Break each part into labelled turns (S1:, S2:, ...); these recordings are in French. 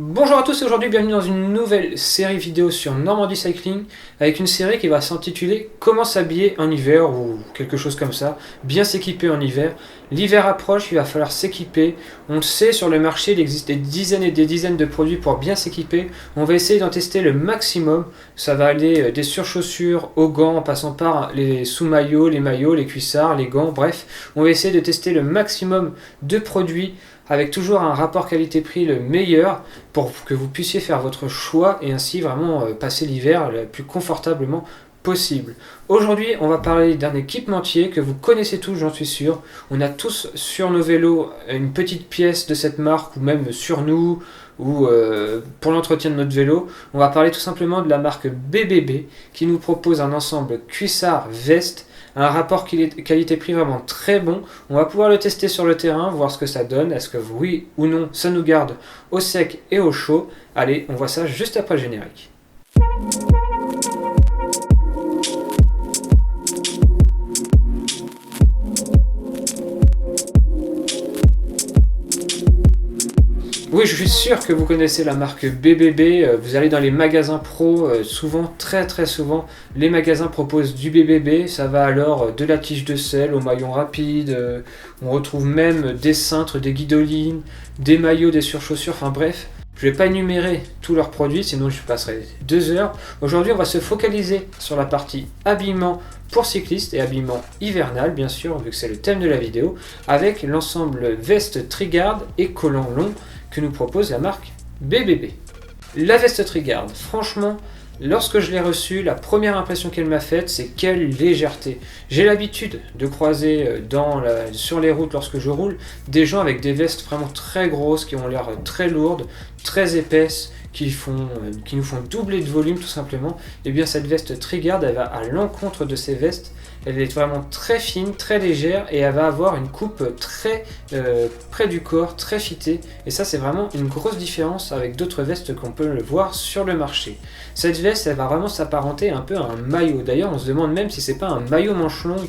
S1: Bonjour à tous et aujourd'hui bienvenue dans une nouvelle série vidéo sur Normandie Cycling avec une série qui va s'intituler Comment s'habiller en hiver ou quelque chose comme ça, bien s'équiper en hiver. L'hiver approche, il va falloir s'équiper. On le sait, sur le marché il existe des dizaines et des dizaines de produits pour bien s'équiper. On va essayer d'en tester le maximum. Ça va aller des surchaussures aux gants en passant par les sous-maillots, les cuissards, les gants, bref. On va essayer de tester le maximum de produits avec toujours un rapport qualité-prix le meilleur pour que vous puissiez faire votre choix et ainsi vraiment passer l'hiver le plus confortablement possible. Aujourd'hui, on va parler d'un équipementier que vous connaissez tous, j'en suis sûr. On a tous sur nos vélos une petite pièce de cette marque ou même sur nous ou pour l'entretien de notre vélo. On va parler tout simplement de la marque BBB qui nous propose un ensemble cuissard-veste, un rapport qualité-prix vraiment très bon. On va pouvoir le tester sur le terrain, voir ce que ça donne. Est-ce que oui ou non ça nous garde au sec et au chaud? Allez, on voit ça juste après le générique. Oui, je suis sûr que vous connaissez la marque BBB. Vous allez dans les magasins pro, souvent, très souvent, les magasins proposent du BBB. Ça va alors de la tige de sel au maillon rapide. On retrouve même des cintres, des guidolines, des maillots, des surchaussures. Enfin bref, je ne vais pas énumérer tous leurs produits, sinon je passerai 2 heures. Aujourd'hui, on va se focaliser sur la partie habillement pour cyclistes et habillement hivernal, bien sûr, vu que c'est le thème de la vidéo, avec l'ensemble veste Trigard et collant long que nous propose la marque BBB. La veste Trigard, franchement, lorsque je l'ai reçue, la première impression qu'elle m'a faite, c'est quelle légèreté. J'ai l'habitude de croiser sur les routes lorsque je roule des gens avec des vestes vraiment très grosses, qui ont l'air très lourdes, très épaisses, qui nous font doubler de volume tout simplement. Et bien cette veste Trigard, elle va à l'encontre de ces vestes. Elle est vraiment très fine, très légère et elle va avoir une coupe très près du corps, très fitée. Et ça, c'est vraiment une grosse différence avec d'autres vestes qu'on peut le voir sur le marché. Cette veste, elle va vraiment s'apparenter un peu à un maillot. D'ailleurs, on se demande même si c'est pas un maillot manche longue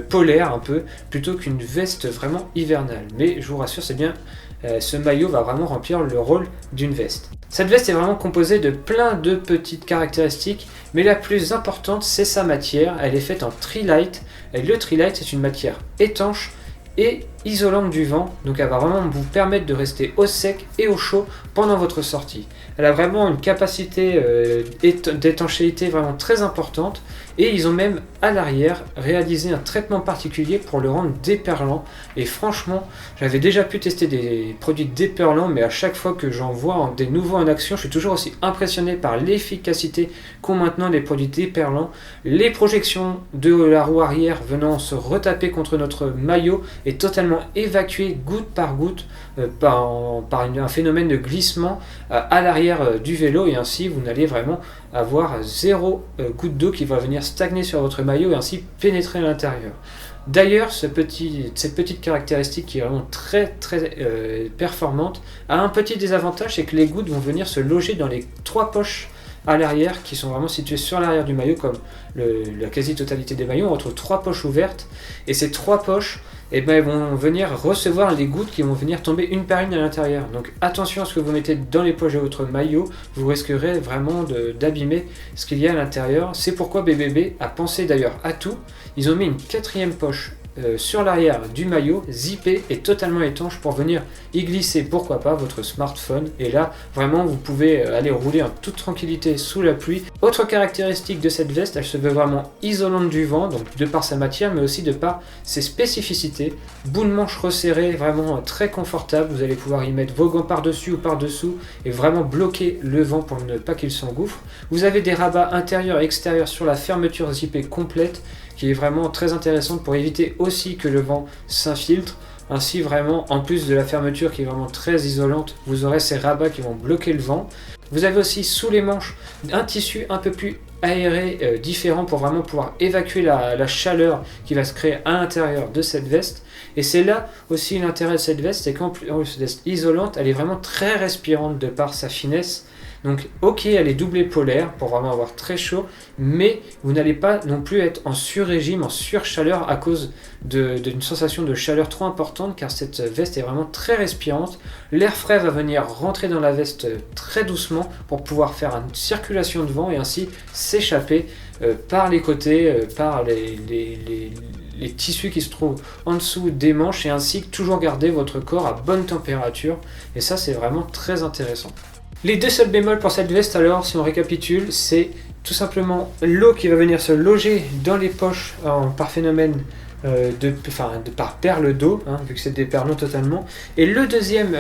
S1: polaire un peu, plutôt qu'une veste vraiment hivernale. Mais je vous rassure, c'est bien, ce maillot va vraiment remplir le rôle d'une veste. Cette veste est vraiment composée de plein de petites caractéristiques, mais la plus importante, c'est sa matière. Elle est faite en Trilight, et le Trilight, c'est une matière étanche et isolante du vent, donc elle va vraiment vous permettre de rester au sec et au chaud pendant votre sortie. Elle a vraiment une capacité d'étanchéité vraiment très importante, et ils ont même à l'arrière réalisé un traitement particulier pour le rendre déperlant. Et franchement, j'avais déjà pu tester des produits déperlants, mais à chaque fois que j'en vois des nouveaux en action, je suis toujours aussi impressionné par l'efficacité qu'ont maintenant les produits déperlants. Les projections de la roue arrière venant se retaper contre notre maillot est totalement évacué goutte par goutte par un phénomène de glissement à l'arrière du vélo, et ainsi vous n'allez vraiment avoir zéro goutte d'eau qui va venir stagner sur votre maillot et ainsi pénétrer à l'intérieur. D'ailleurs, cette petite caractéristique qui est vraiment très performante a un petit désavantage, c'est que les gouttes vont venir se loger dans les 3 poches à l'arrière qui sont vraiment situées sur l'arrière du maillot. Comme la quasi-totalité des maillots, on retrouve 3 poches ouvertes, et ces 3 poches elles vont venir recevoir les gouttes qui vont venir tomber une par une à l'intérieur. Donc attention à ce que vous mettez dans les poches de votre maillot, vous risquerez vraiment d'abîmer ce qu'il y a à l'intérieur. C'est pourquoi BBB a pensé d'ailleurs à tout. Ils ont mis une 4e poche sur l'arrière du maillot, zippé et totalement étanche, pour venir y glisser, pourquoi pas, votre smartphone. Et là, vraiment, vous pouvez aller rouler en toute tranquillité sous la pluie. Autre caractéristique de cette veste, elle se veut vraiment isolante du vent, donc de par sa matière, mais aussi de par ses spécificités. Bout de manche resserrée, vraiment très confortable. Vous allez pouvoir y mettre vos gants par-dessus ou par-dessous et vraiment bloquer le vent pour ne pas qu'il s'engouffre. Vous avez des rabats intérieurs et extérieurs sur la fermeture zippée complète, qui est vraiment très intéressante pour éviter aussi que le vent s'infiltre. Ainsi, vraiment, en plus de la fermeture qui est vraiment très isolante, vous aurez ces rabats qui vont bloquer le vent. Vous avez aussi sous les manches un tissu un peu plus aéré, différent, pour vraiment pouvoir évacuer la chaleur qui va se créer à l'intérieur de cette veste. Et c'est là aussi l'intérêt de cette veste, c'est qu'en plus d'être isolante, elle est vraiment très respirante de par sa finesse. Donc ok, elle est doublée polaire pour vraiment avoir très chaud, mais vous n'allez pas non plus être en sur-régime, en surchaleur à cause d'une sensation de chaleur trop importante, car cette veste est vraiment très respirante. L'air frais va venir rentrer dans la veste très doucement pour pouvoir faire une circulation de vent et ainsi s'échapper par les côtés, par les tissus qui se trouvent en dessous des manches, et ainsi toujours garder votre corps à bonne température, et ça c'est vraiment très intéressant. Les deux seuls bémols pour cette veste alors, si on récapitule, c'est tout simplement l'eau qui va venir se loger dans les poches par phénomène par perle d'eau, vu que c'est des perles non totalement. Et le deuxième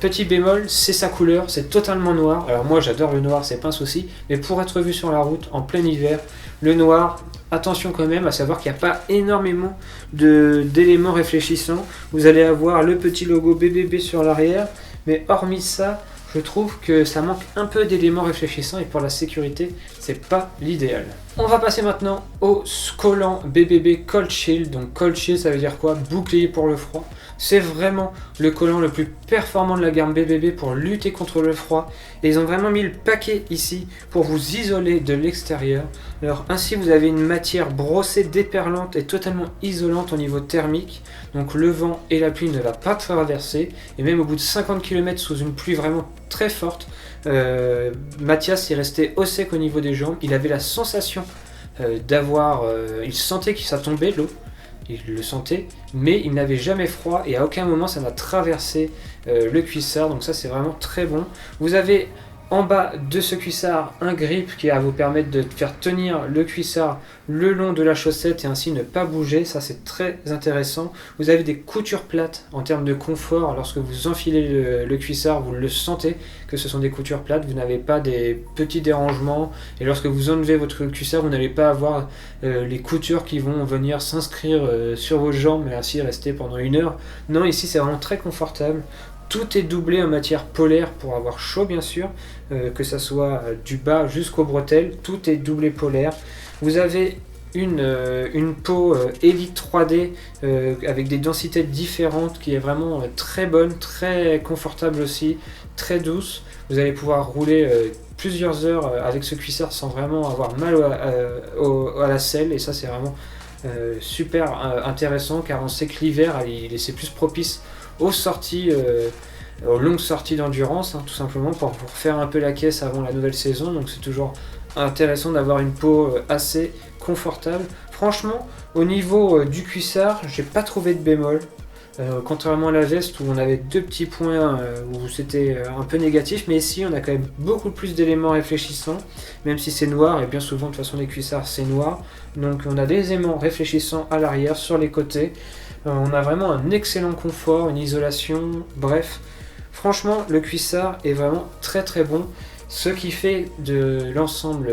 S1: petit bémol, c'est sa couleur, c'est totalement noir. Alors moi j'adore le noir, c'est pas un souci, mais pour être vu sur la route en plein hiver, le noir, attention quand même à savoir qu'il n'y a pas énormément d'éléments réfléchissants. Vous allez avoir le petit logo BBB sur l'arrière, mais hormis ça, je trouve que ça manque un peu d'éléments réfléchissants, et pour la sécurité, c'est pas l'idéal. On va passer maintenant au collant BBB Cold Shield. Donc Cold Shield, ça veut dire quoi? Bouclier pour le froid. C'est vraiment le collant le plus performant de la gamme BBB pour lutter contre le froid. Et ils ont vraiment mis le paquet ici pour vous isoler de l'extérieur. Alors ainsi vous avez une matière brossée, déperlante et totalement isolante au niveau thermique. Donc le vent et la pluie ne va pas traverser. Et même au bout de 50 km sous une pluie vraiment très forte, Mathias est resté au sec au niveau des jambes. Il avait la sensation il sentait que ça tombait l'eau. Il le sentait, mais il n'avait jamais froid et à aucun moment ça n'a traversé le cuissard, donc ça c'est vraiment très bon. Vous avez en bas de ce cuissard un grip qui va vous permettre de faire tenir le cuissard le long de la chaussette et ainsi ne pas bouger, ça c'est très intéressant. Vous avez des coutures plates en termes de confort, lorsque vous enfilez le cuissard vous le sentez que ce sont des coutures plates, vous n'avez pas des petits dérangements, et lorsque vous enlevez votre cuissard vous n'allez pas avoir les coutures qui vont venir s'inscrire sur vos jambes et ainsi rester pendant 1 heure. Non, ici c'est vraiment très confortable. Tout est doublé en matière polaire pour avoir chaud bien sûr, que ça soit du bas jusqu'aux bretelles, tout est doublé polaire. Vous avez une peau Elite 3D avec des densités différentes qui est vraiment très bonne, très confortable aussi, très douce. Vous allez pouvoir rouler plusieurs heures avec ce cuissard sans vraiment avoir mal à la selle, et ça c'est vraiment super intéressant, car on sait que l'hiver c'est plus propice aux sorties, aux longues sorties d'endurance, tout simplement pour faire un peu la caisse avant la nouvelle saison. Donc c'est toujours intéressant d'avoir une peau assez confortable. Franchement, au niveau du cuissard, j'ai pas trouvé de bémol. Contrairement à la veste où on avait 2 petits points où c'était un peu négatif, mais ici on a quand même beaucoup plus d'éléments réfléchissants, même si c'est noir, et bien souvent de toute façon les cuissards c'est noir. Donc on a des éléments réfléchissants à l'arrière, sur les côtés. On a vraiment un excellent confort, une isolation, bref. Franchement, le cuissard est vraiment très très bon. Ce qui fait de l'ensemble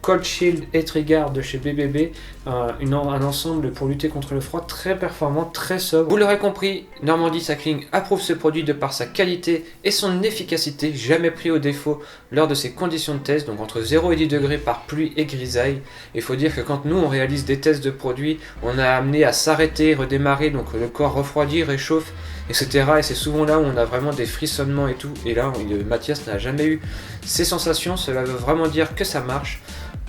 S1: Cold Shield et Trigard de chez BBB un ensemble pour lutter contre le froid très performant, très sobre. Vous l'aurez compris, Normandie Cycling approuve ce produit de par sa qualité et son efficacité, jamais pris au défaut lors de ses conditions de test, donc entre 0 et 10 degrés par pluie et grisaille. Il faut dire que quand nous on réalise des tests de produits, on a amené à s'arrêter, redémarrer, donc le corps refroidit, réchauffe, etc. Et c'est souvent là où on a vraiment des frissonnements et tout. Et là, Mathias n'a jamais eu ces sensations, cela veut vraiment dire que ça marche.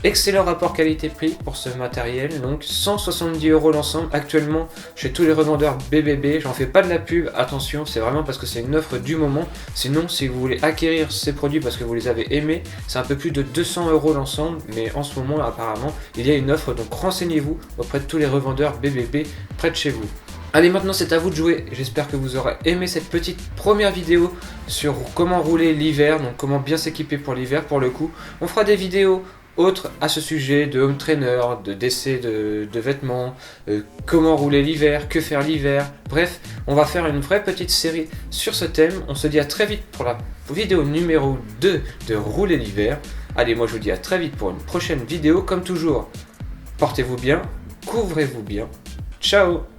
S1: Excellent rapport qualité-prix pour ce matériel, donc 170 € l'ensemble actuellement chez tous les revendeurs BBB. J'en fais pas de la pub, attention, c'est vraiment parce que c'est une offre du moment. Sinon, si vous voulez acquérir ces produits parce que vous les avez aimés, c'est un peu plus de 200 € l'ensemble, mais en ce moment apparemment il y a une offre, donc renseignez-vous auprès de tous les revendeurs BBB près de chez vous. Allez, maintenant c'est à vous de jouer. J'espère que vous aurez aimé cette petite première vidéo sur comment rouler l'hiver, donc comment bien s'équiper pour l'hiver. Pour le coup, on fera des vidéos autres à ce sujet, de home trainer, de d'essais de vêtements, comment rouler l'hiver, que faire l'hiver. Bref, on va faire une vraie petite série sur ce thème. On se dit à très vite pour la vidéo numéro 2 de rouler l'hiver. Allez, moi je vous dis à très vite pour une prochaine vidéo. Comme toujours, portez-vous bien, couvrez-vous bien. Ciao!